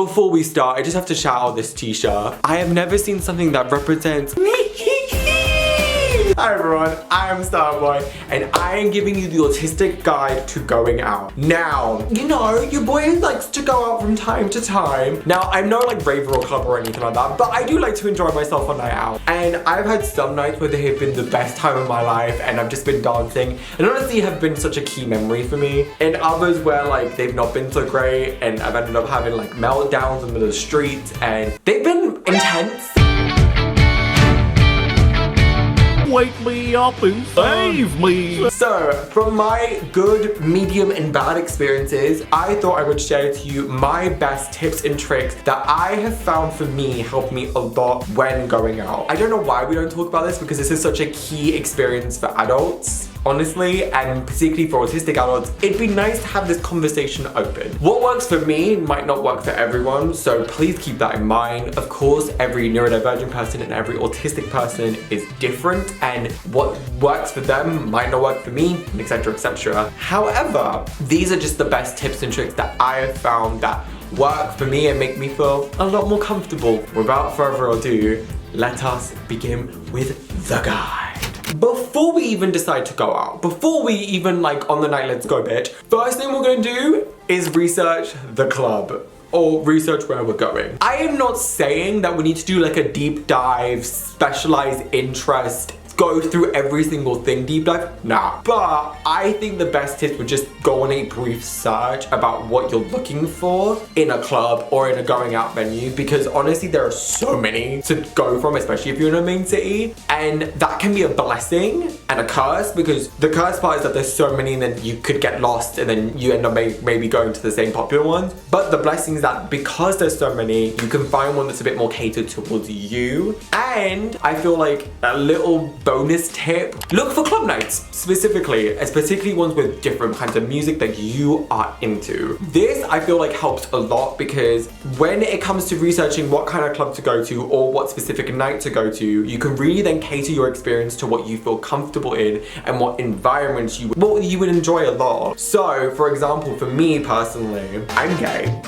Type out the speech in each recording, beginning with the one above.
before we start, I just have to shout out this t-shirt. I have never seen something that represents me. Hi everyone, I am Styleboy, and I am giving you the autistic guide to going out. Now, you know, your boy likes to go out from time to time. Now, I'm no like raver or club or anything like that, but I do like to enjoy myself on night out. And I've had some nights where they have been the best time of my life, and I've just been dancing, and honestly have been such a key memory for me. And others where like they've not been so great, and I've ended up having like meltdowns in the middle of the street, and they've been intense. Wake me up and save me. So, from my good, medium, and bad experiences, I thought I would share to you my best tips and tricks that I have found for me help me a lot when going out. I don't know why we don't talk about this because this is such a key experience for adults. Honestly, and particularly for autistic adults, it'd be nice to have this conversation open. What works for me might not work for everyone, so please keep that in mind. Of course, every neurodivergent person and every autistic person is different, and what works for them might not work for me, etc, etc. However, these are just the best tips and tricks that I have found that work for me and make me feel a lot more comfortable. Without further ado, let us begin with the guide. Before we even decide to go out, before we even like on the night let's go bitch, first thing we're gonna do is research the club or research where we're going. I am not saying that we need to do like a deep dive, specialized interest, go through every single thing deep dive, nah. But I think the best tips would just go on a brief search about what you're looking for in a club or in a going out venue, because honestly there are so many to go from, especially if you're in a main city, and that can be a blessing and a curse, because the curse part is that there's so many and then you could get lost and then you end up maybe going to the same popular ones. But the blessing is that because there's so many, you can find one that's a bit more catered towards you. And I feel like a little bonus tip, look for club nights specifically, particularly ones with different kinds of music that you are into. This I feel like helps a lot, because when it comes to researching what kind of club to go to or what specific night to go to, you can really then cater your experience to what you feel comfortable in and what environments you would enjoy a lot. So for example, for me personally, I'm gay.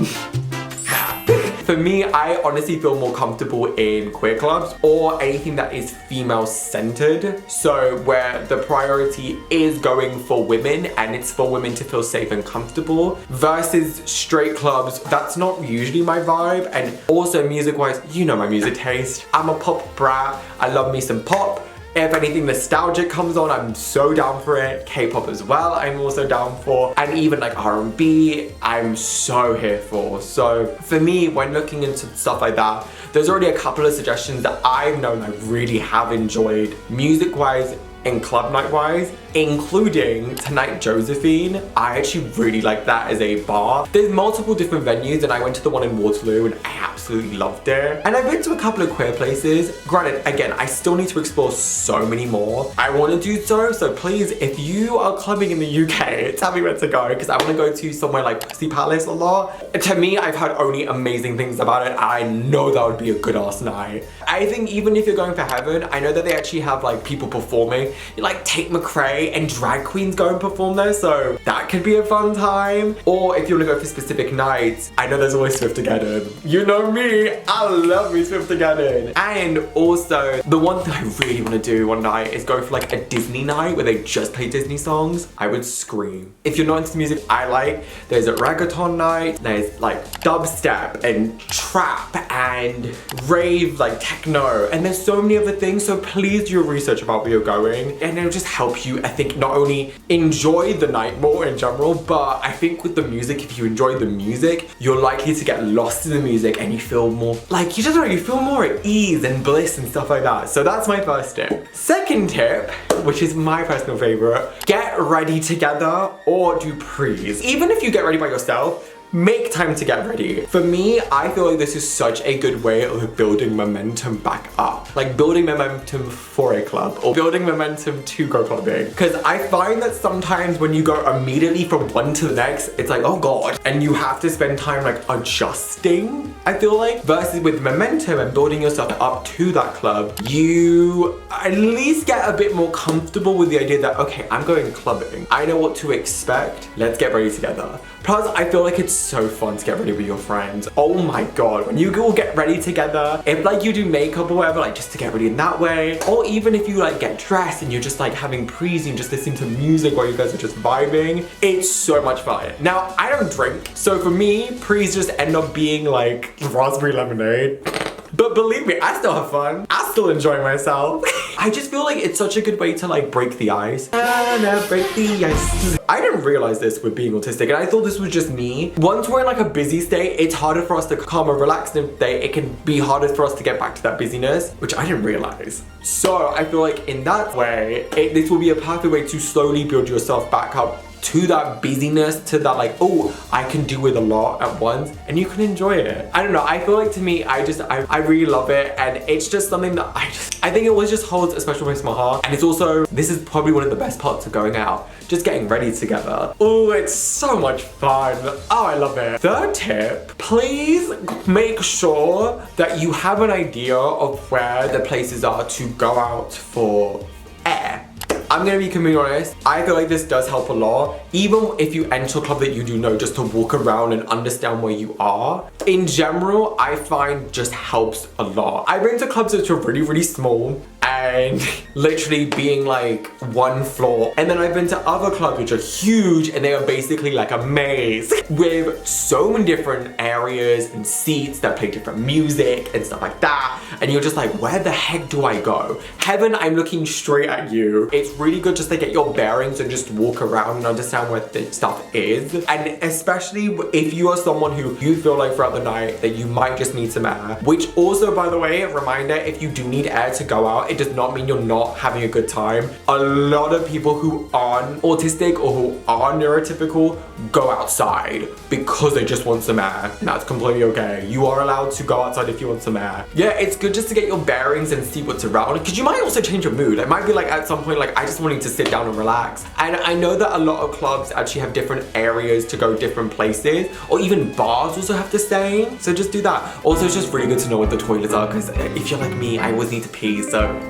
For me, I honestly feel more comfortable in queer clubs or anything that is female-centered. So where the priority is going for women and it's for women to feel safe and comfortable, versus straight clubs, that's not usually my vibe. And also music-wise, you know my music taste. I'm a pop brat, I love me some pop. If anything nostalgic comes on, I'm so down for it. K-pop as well, I'm also down for. And even like R&B, I'm so here for. So for me, when looking into stuff like that, there's already a couple of suggestions that I've known I really have enjoyed music-wise and club night-wise, including Tonight Josephine. I actually really like that as a bar. There's multiple different venues, and I went to the one in Waterloo and I absolutely loved it. And I've been to a couple of queer places. Granted, again, I still need to explore so many more. I want to do so please, if you are clubbing in the UK, tell me where to go, because I want to go to somewhere like Pussy Palace a lot. To me, I've heard only amazing things about it. I know that would be a good ass night. I think even if you're going for heaven, I know that they actually have like people performing, like Tate McRae and drag queens go and perform there, so that could be a fun time. Or if you want to go for specific nights, I know there's always Swiftogeddon. You know me, I love me Swiftogeddon. And also, the one thing I really want to do one night is go for like a Disney night where they just play Disney songs. I would scream. If you're not into music I like, there's a reggaeton night, there's like dubstep and trap and rave, like techno, and there's so many other things. So please do your research about where you're going, and it'll just help you, I think, not only enjoy the night more in general, but I think with the music, if you enjoy the music, you're likely to get lost in the music and you feel more, like, you just know, you feel more at ease and bliss and stuff like that. So that's my first tip. Second tip, which is my personal favorite, get ready together or do prees. Even if you get ready by yourself, make time to get ready. For me, I feel like this is such a good way of building momentum back up. Like building momentum for a club or building momentum to go clubbing. Because I find that sometimes when you go immediately from one to the next, it's like, oh God. And you have to spend time like adjusting, I feel like. Versus with momentum and building yourself up to that club, you at least get a bit more comfortable with the idea that, okay, I'm going clubbing. I know what to expect. Let's get ready together. Plus, I feel like it's so fun to get ready with your friends. Oh my god, when you all get ready together, if like you do makeup or whatever, like just to get ready in that way, or even if you like get dressed and you're just like having prees and just listening to music while you guys are just vibing, it's so much fun. Now, I don't drink, so for me, prees just end up being like raspberry lemonade. But believe me, I still have fun. I still enjoy myself. I just feel like it's such a good way to like break the ice. Break the ice. I didn't realize this with being autistic, and I thought this was just me. Once we're in like a busy state, it's harder for us to calm and relax in a state. It can be harder for us to get back to that busyness, which I didn't realize. So I feel like in that way, this will be a perfect way to slowly build yourself back up to that busyness, to that like, oh, I can do with a lot at once, and you can enjoy it. I don't know, I feel like to me, I really love it, and it's just something that I think it always just holds a special place in my heart. And it's also, this is probably one of the best parts of going out, just getting ready together. Oh, it's so much fun. Oh, I love it. Third tip, please make sure that you have an idea of where the places are to go out for air. I'm gonna be completely honest, I feel like this does help a lot. Even if you enter a club that you do know, just to walk around and understand where you are. In general, I find just helps a lot. I've been to clubs that are really, really small and literally being like one floor. And then I've been to other clubs which are huge and they are basically like a maze with so many different areas and seats that play different music and stuff like that. And you're just like, where the heck do I go? Heaven, I'm looking straight at you. It's really good just to get your bearings and just walk around and understand where the stuff is. And especially if you are someone who you feel like throughout the night that you might just need some air, which also, by the way, a reminder, if you do need air to go out, it does not mean you're not having a good time. A lot of people who aren't autistic or who are neurotypical go outside because they just want some air, and that's completely okay. You are allowed to go outside if you want some air. Yeah, it's good just to get your bearings and see what's around, because you might also change your mood. It might be like at some point, like I just wanting to sit down and relax. And I know that a lot of clubs actually have different areas to go different places, or even bars also have the same. So just do that. Also, it's just really good to know what the toilets are, because if you're like me, I always need to pee, so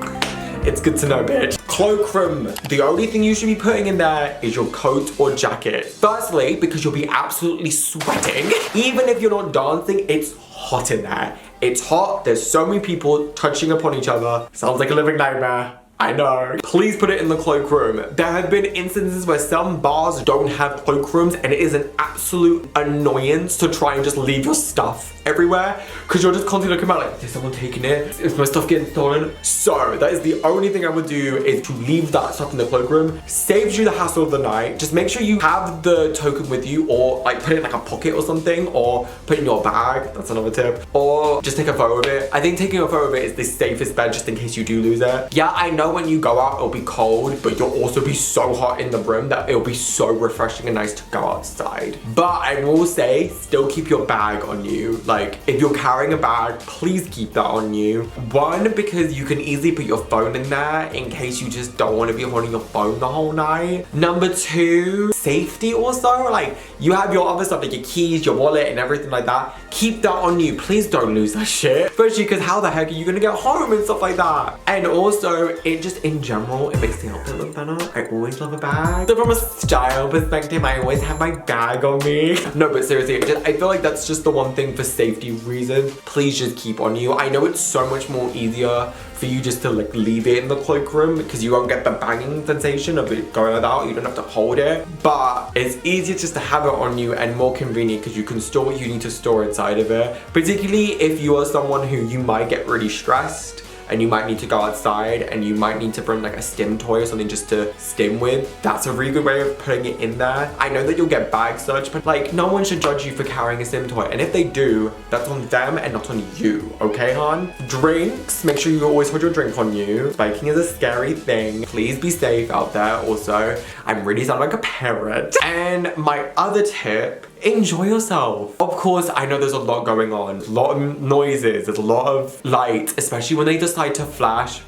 it's good to know, bitch. Cloakroom. The only thing you should be putting in there is your coat or jacket. Firstly, because you'll be absolutely sweating. Even if you're not dancing, it's hot in there. It's hot, there's so many people touching upon each other. Sounds like a living nightmare. I know. Please put it in the cloakroom. There have been instances where some bars don't have cloakrooms, and it is an absolute annoyance to try and just leave your stuff everywhere, because you're just constantly looking about like, is someone taking it? Is my stuff getting stolen? So that is the only thing I would do, is to leave that stuff in the cloakroom. Saves you the hassle of the night. Just make sure you have the token with you, or like put it in like a pocket or something, or put it in your bag. That's another tip. Or just take a photo of it. I think taking a photo of it is the safest bet, just in case you do lose it. Yeah, I know when you go out it'll be cold, but you'll also be so hot in the room that it'll be so refreshing and nice to go outside. But I will say, still keep your bag on you. Like, if you're carrying a bag, please keep that on you. One, because you can easily put your phone in there in case you just don't want to be holding your phone the whole night. Number two, safety also. Like, you have your other stuff, like your keys, your wallet, and everything like that. Keep that on you. Please don't lose that shit. Especially because how the heck are you gonna get home and stuff like that? And also, it just, in general, it makes the outfit look better. I always love a bag. So from a style perspective, I always have my bag on me. No, but seriously, I feel like that's just the one thing for safety reasons. Please just keep on you. I know it's so much more easier for you just to like leave it in the cloakroom, because you won't get the banging sensation of it going without. You don't have to hold it, but it's easier just to have it on you and more convenient because you can store what you need to store inside of it. Particularly if you are someone who you might get really stressed and you might need to go outside and you might need to bring like a stim toy or something just to stim with. That's a really good way of putting it in there. I know that you'll get bag searched, but like no one should judge you for carrying a stim toy. And if they do, that's on them and not on you, okay, hon? Drinks, make sure you always hold your drink on you. Spiking is a scary thing. Please be safe out there. Also, I'm really sounding like a parent. And my other tip, enjoy yourself. Of course, I know there's a lot going on, a lot of noises, there's a lot of light, especially when they decide to flash.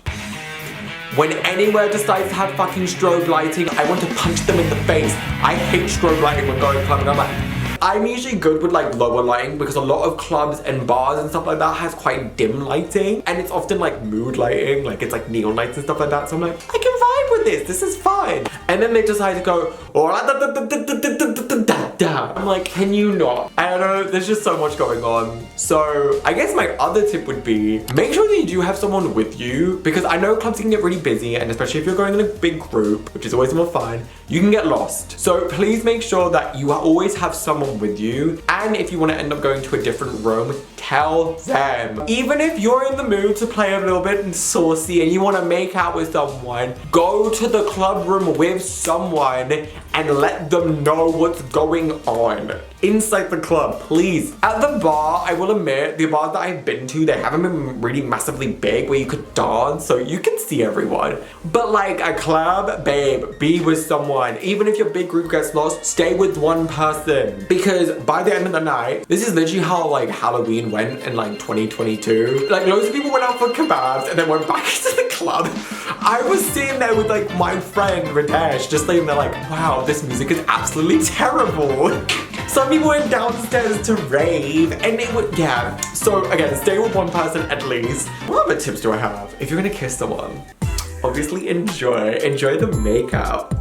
When anywhere decides to have fucking strobe lighting, I want to punch them in the face. I hate strobe lighting when going clubbing. I'm usually good with like lower lighting because a lot of clubs and bars and stuff like that has quite dim lighting, and it's often like mood lighting, like it's like neon lights and stuff like that. So I'm like, I can vibe with this is fun. And then they decide to go, Or I'm like, can you not? I don't know, there's just so much going on. So I guess my other tip would be, make sure that you do have someone with you, because I know clubs can get really busy, and especially if you're going in a big group, which is always more fun, you can get lost. So please make sure that you always have someone with you, and if you want to end up going to a different room, tell them. Even if you're in the mood to play a little bit saucy and you want to make out with someone, go to the club room with someone and let them know what's going on inside the club, please. At the bar, I will admit, the bars that I've been to, they haven't been really massively big where you could dance, so you can see everyone. But like a club, babe, be with someone. Even if your big group gets lost, stay with one person. Because by the end of the night, this is literally how like Halloween went in like 2022. Like loads of people went out for kebabs and then went back into the club. I was sitting there with like my friend Radesh, just sitting there like, wow, this music is absolutely terrible. Some people went downstairs to rave, and it would, yeah. So again, stay with one person at least. What other tips do I have? If you're gonna kiss someone, obviously enjoy the makeup.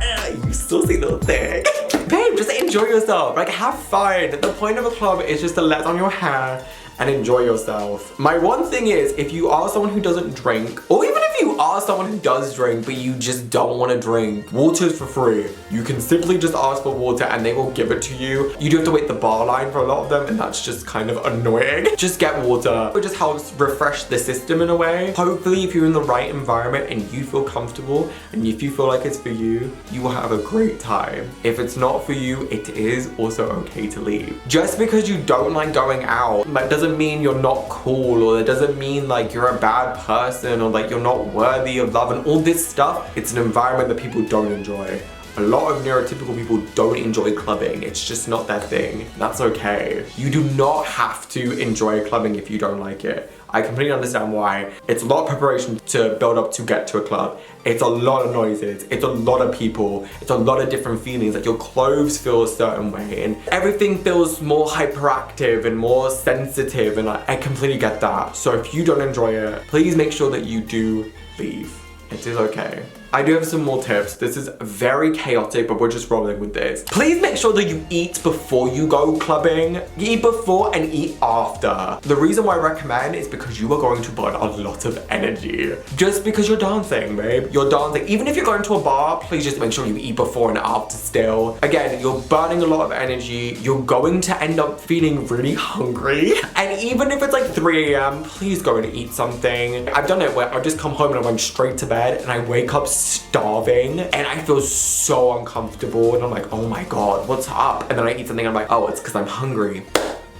You saucy little thing. Babe, just enjoy yourself, like have fun. The point of a club is just to let on your hair and enjoy yourself. My one thing is, if you are someone who doesn't drink, or even if you are someone who does drink but you just don't want to drink, water is for free. You can simply just ask for water and they will give it to you. You do have to wait the bar line for a lot of them, and that's just kind of annoying. Just get water. It just helps refresh the system in a way. Hopefully if you're in the right environment and you feel comfortable and if you feel like it's for you, you will have a great time. If it's not for you, it is also okay to leave. Just because you don't like going out, that doesn't mean you're not cool, or that doesn't mean like you're a bad person, or like you're not worthy of love and all this stuff. It's an environment that people don't enjoy. A lot of neurotypical people don't enjoy clubbing. It's just not their thing. That's okay. You do not have to enjoy clubbing if you don't like it. I completely understand why. It's a lot of preparation to build up to get to a club. It's a lot of noises. It's a lot of people. It's a lot of different feelings. Like your clothes feel a certain way and everything feels more hyperactive and more sensitive, and I completely get that. So if you don't enjoy it, please make sure that you do leave. It is okay. I do have some more tips. This is very chaotic, but we're just rolling with this. Please make sure that you eat before you go clubbing. Eat before and eat after. The reason why I recommend is because you are going to burn a lot of energy. Just because you're dancing, babe. You're dancing. Even if you're going to a bar, please just make sure you eat before and after still. Again, you're burning a lot of energy. You're going to end up feeling really hungry. And even if it's like 3 a.m., please go and eat something. I've done it where I just come home and I'm going straight to bed and I wake up starving and I feel so uncomfortable and I'm like, oh my god, what's up? And then I eat something and I'm like, oh, it's because I'm hungry.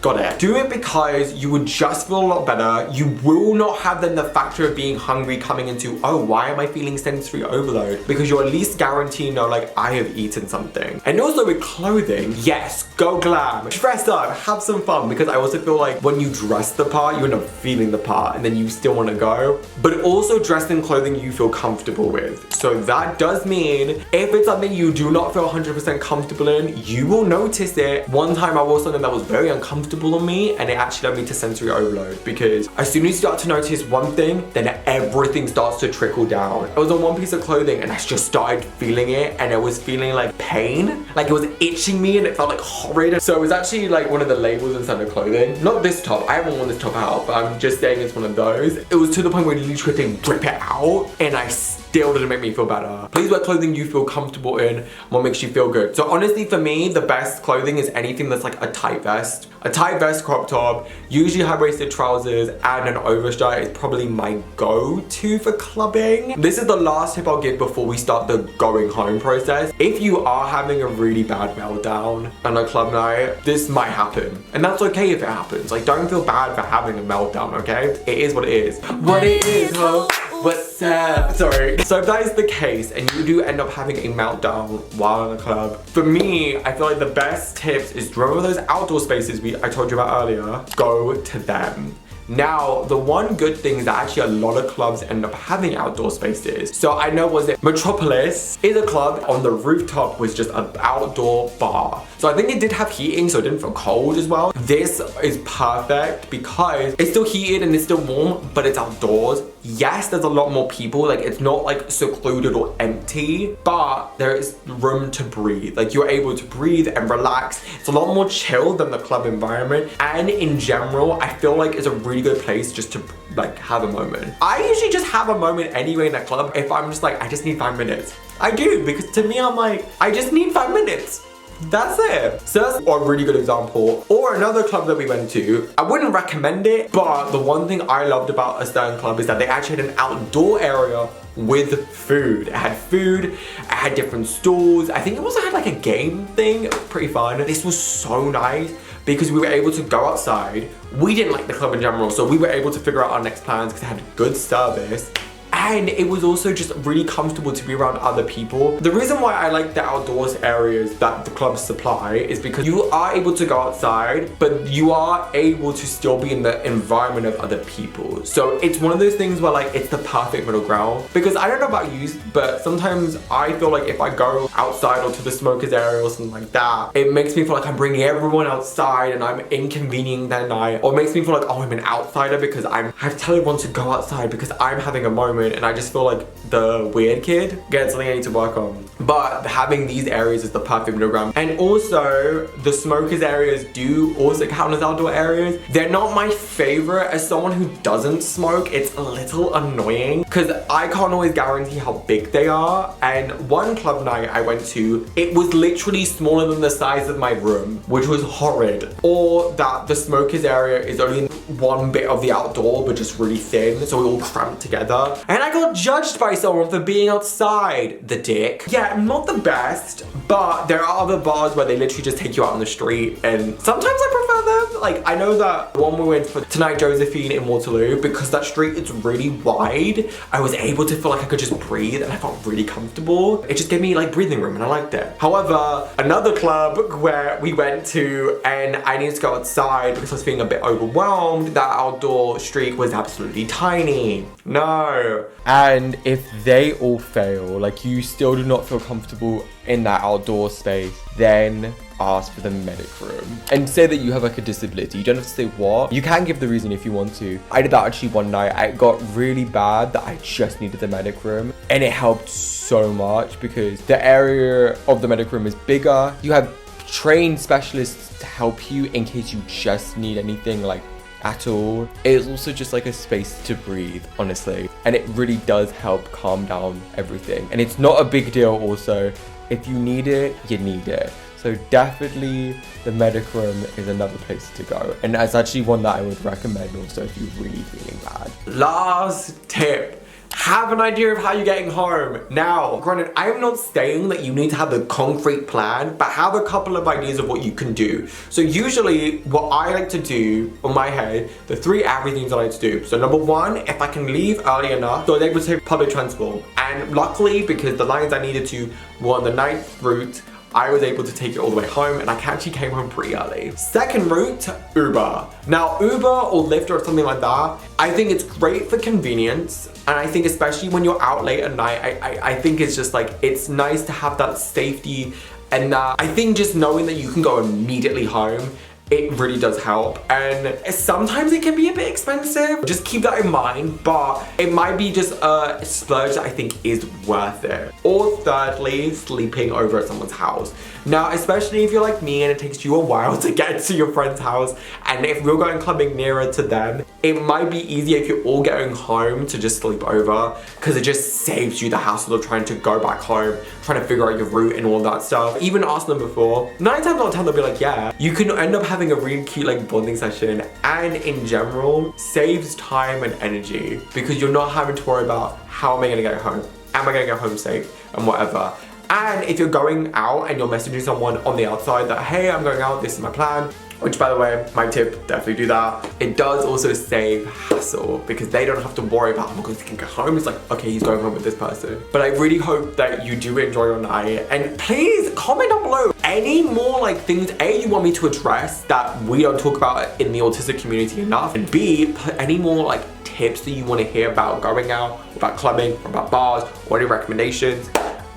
Got it. Do it because you would just feel a lot better. You will not have then the factor of being hungry coming into, oh, why am I feeling sensory overload? Because you're at least guaranteed, no, like, I have eaten something. And also with clothing, yes, go glam. Dress up, have some fun, because I also feel like when you dress the part, you end up feeling the part and then you still want to go. But also dress in clothing you feel comfortable with. So that does mean if it's something you do not feel 100% comfortable in, you will notice it. One time I wore something that was very uncomfortable on me and it actually led me to sensory overload, because as soon as you start to notice one thing, then everything starts to trickle down. I was on one piece of clothing and I just started feeling it and I was feeling like pain, like it was itching me and it felt like horrid. So it was actually like one of the labels inside the clothing. Not this top, I haven't worn this top out, but I'm just saying it's one of those. It was to the point where you literally had to rip it out and I still didn't make me feel better. Please wear clothing you feel comfortable in, what makes you feel good. So honestly for me, the best clothing is anything that's like a tight vest. A tight vest, crop top, usually high-waisted trousers, and an overshirt is probably my go-to for clubbing. This is the last tip I'll give before we start the going home process. If you are having a really bad meltdown on a club night, this might happen. And that's okay if it happens. Like, don't feel bad for having a meltdown, okay? It is what it is. What it is, ho. What's up? Sorry. So if that is the case and you do end up having a meltdown while in a club, for me, I feel like the best tips is, remember those outdoor spaces I told you about earlier? Go to them. Now, the one good thing is that actually a lot of clubs end up having outdoor spaces. So I know, was it Metropolis is a club on the rooftop was just an outdoor bar. So I think it did have heating, so it didn't feel cold as well. This is perfect because it's still heated and it's still warm, but it's outdoors. Yes, there's a lot more people. Like, it's not like secluded or empty, but there is room to breathe. Like, you're able to breathe and relax. It's a lot more chill than the club environment, and in general I feel like it's a really good place just to like have a moment. I usually just have a moment anyway in a club if I'm just like, I just need 5 minutes. I do, because to me I'm like, I just need 5 minutes. That's it. So that's a really good example. Or another club that we went to, I wouldn't recommend it, but the one thing I loved about a certain club is that they actually had an outdoor area with food. It had food, it had different stalls. I think it also had like a game thing. Pretty fun. This was so nice because we were able to go outside. We didn't like the club in general, so we were able to figure out our next plans because it had good service. And it was also just really comfortable to be around other people. The reason why I like the outdoors areas that the clubs supply is because you are able to go outside, but you are able to still be in the environment of other people. So it's one of those things where like, it's the perfect middle ground. Because I don't know about you, but sometimes I feel like if I go outside or to the smokers area or something like that, it makes me feel like I'm bringing everyone outside and I'm inconveniencing their night. Or it makes me feel like, oh, I'm an outsider because I have to tell everyone to go outside because I'm having a moment. And I just feel like the weird kid. Again, something I need to work on. But having these areas is the perfect middle ground. And also, the smokers areas do also count as outdoor areas. They're not my favorite. As someone who doesn't smoke, it's a little annoying because I can't always guarantee how big they are. And one club night I went to, it was literally smaller than the size of my room, which was horrid. Or that the smokers area is only one bit of the outdoor, but just really thin, so we all cramped together. And I got judged by someone for being outside, the dick. Yeah, not the best, but there are other bars where they literally just take you out on the street, and sometimes I prefer them. Like, I know that the one we went for tonight, Josephine in Waterloo, because that street is really wide, I was able to feel like I could just breathe, and I felt really comfortable. It just gave me like breathing room, and I liked it. However, another club where we went to, and I needed to go outside because I was feeling a bit overwhelmed, that outdoor street was absolutely tiny. No. And if they all fail, like you still do not feel comfortable in that outdoor space, then ask for the medic room and say that you have like a disability. You don't have to say what. You can give the reason if you want to. I did that actually one night. I got really bad that I just needed the medic room, and it helped so much because the area of the medic room is bigger. You have trained specialists to help you in case you just need anything like at all. It's also just like a space to breathe, honestly, and it really does help calm down everything. And it's not a big deal also. If you need it, you need it. So definitely the medic room is another place to go, and that's actually one that I would recommend also if you're really feeling bad. Last tip. Have an idea of how you're getting home. Now, granted, I'm not saying that you need to have a concrete plan, but have a couple of ideas of what you can do. So usually what I like to do on my head, the 3 average things I like to do. So number 1, if I can leave early enough, so I was able to take public transport. And luckily, because the lines I needed to were on the 9th route, I was able to take it all the way home, and I actually came home pretty early. Second route, Uber. Now, Uber or Lyft or something like that, I think it's great for convenience, and I think especially when you're out late at night, I think it's just like, it's nice to have that safety, and I think just knowing that you can go immediately home, it really does help. And sometimes it can be a bit expensive, just keep that in mind, but it might be just a splurge that I think is worth it. Or thirdly, sleeping over at someone's house. Now, especially if you're like me and it takes you a while to get to your friend's house, and if we're going clubbing nearer to them, it might be easier if you're all going home to just sleep over, because it just saves you the hassle of trying to go back home, trying to figure out your route and all that stuff. Even ask them before. 9 times out of 10 they'll be like, yeah. You can end up having a really cute like bonding session, and in general saves time and energy because you're not having to worry about how am I gonna get home? Am I gonna get home safe? And whatever. And if you're going out and you're messaging someone on the outside that, hey, I'm going out, this is my plan, which by the way, my tip, definitely do that. It does also save hassle because they don't have to worry about, oh my god, he can go home. It's like, okay, he's going home with this person. But I really hope that you do enjoy your night, and please comment down below any more like things A, you want me to address that we don't talk about in the autistic community enough, and B, any more like tips that you want to hear about going out, about clubbing, or about bars, or any recommendations.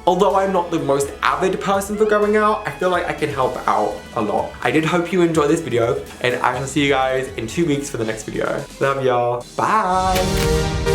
Although I'm not the most avid person for going out, I feel like I can help out a lot. I did hope you enjoyed this video, and I will see you guys in 2 weeks for the next video. Love y'all. Bye.